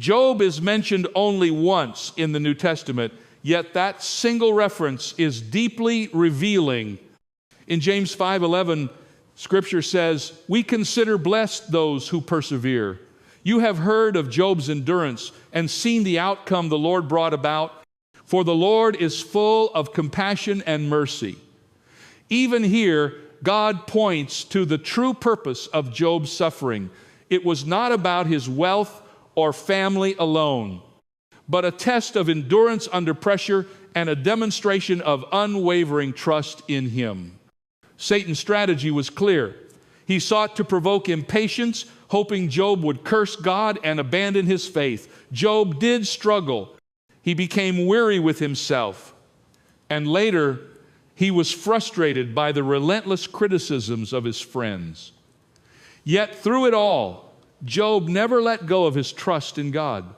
Job is mentioned only once in the New Testament, yet that single reference is deeply revealing. In James 5:11, Scripture says, "We consider blessed those who persevere. You have heard of Job's endurance and seen the outcome the Lord brought about. For the Lord is full of compassion and mercy." Even here, God points to the true purpose of Job's suffering. It was not about his wealth or family alone, but a test of endurance under pressure and a demonstration of unwavering trust in him. Satan's strategy was clear. He sought to provoke impatience, hoping Job would curse God and abandon his faith. Job did struggle. He became weary with himself. And later, he was frustrated by the relentless criticisms of his friends. Yet through it all, Job never let go of his trust in God.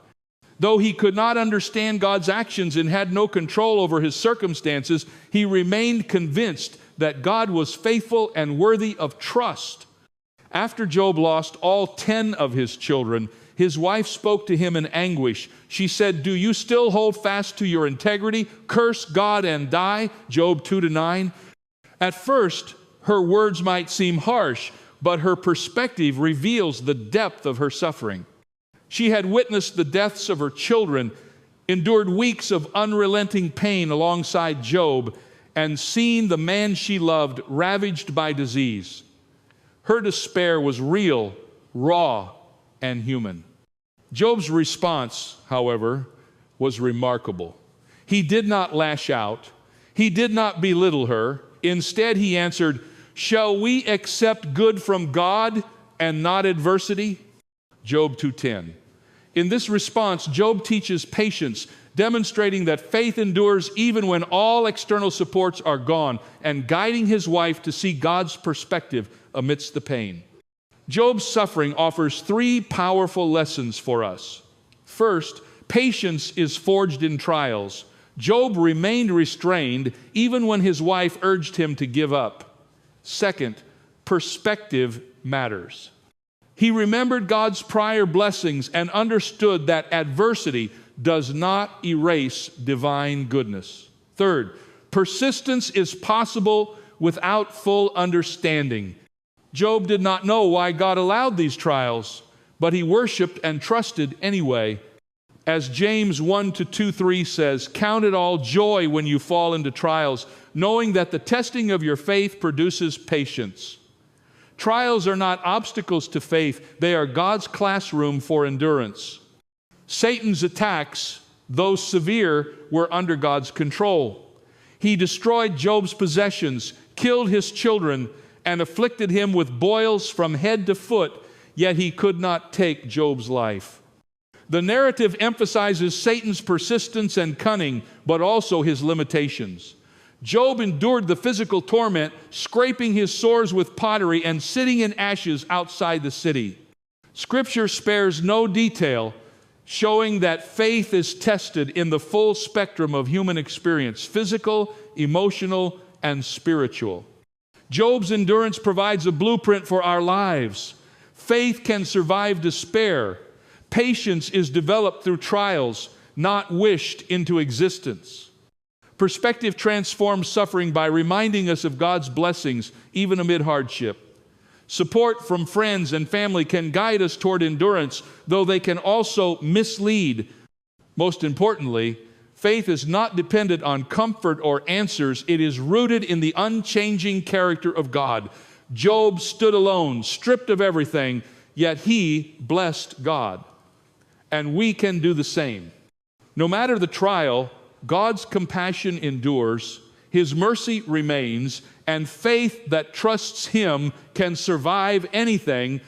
Though he could not understand God's actions and had no control over his circumstances, he remained convinced that God was faithful and worthy of trust. After Job lost all 10 of his children, his wife spoke to him in anguish. She said, "Do you still hold fast to your integrity? Curse God and die." Job 2-9. At first, her words might seem harsh, but her perspective reveals the depth of her suffering. She had witnessed the deaths of her children, endured weeks of unrelenting pain alongside Job, and seen the man she loved ravaged by disease. Her despair was real, raw, and human. Job's response, however, was remarkable. He did not lash out. He did not belittle her. Instead, he answered, "Shall we accept good from God and not adversity?" Job 2:10. In this response, Job teaches patience, demonstrating that faith endures even when all external supports are gone, and guiding his wife to see God's perspective amidst the pain. Job's suffering offers 3 powerful lessons for us. First, patience is forged in trials. Job remained restrained even when his wife urged him to give up. Second, perspective matters. He remembered God's prior blessings and understood that adversity does not erase divine goodness. Third, persistence is possible without full understanding. Job did not know why God allowed these trials, but he worshiped and trusted anyway. As James 1-2-3 says, "Count it all joy when you fall into trials, knowing that the testing of your faith produces patience." Trials are not obstacles to faith, they are God's classroom for endurance. Satan's attacks, though severe, were under God's control. He destroyed Job's possessions, killed his children, and afflicted him with boils from head to foot, yet he could not take Job's life. The narrative emphasizes Satan's persistence and cunning, but also his limitations. Job endured the physical torment, scraping his sores with pottery and sitting in ashes outside the city. Scripture spares no detail, showing that faith is tested in the full spectrum of human experience, physical, emotional, and spiritual. Job's endurance provides a blueprint for our lives. Faith can survive despair. Patience is developed through trials, not wished into existence. Perspective transforms suffering by reminding us of God's blessings, even amid hardship. Support from friends and family can guide us toward endurance, though they can also mislead. Most importantly, faith is not dependent on comfort or answers. It is rooted in the unchanging character of God. Job stood alone, stripped of everything, yet he blessed God. And we can do the same. No matter the trial, God's compassion endures, His mercy remains, and faith that trusts Him can survive anything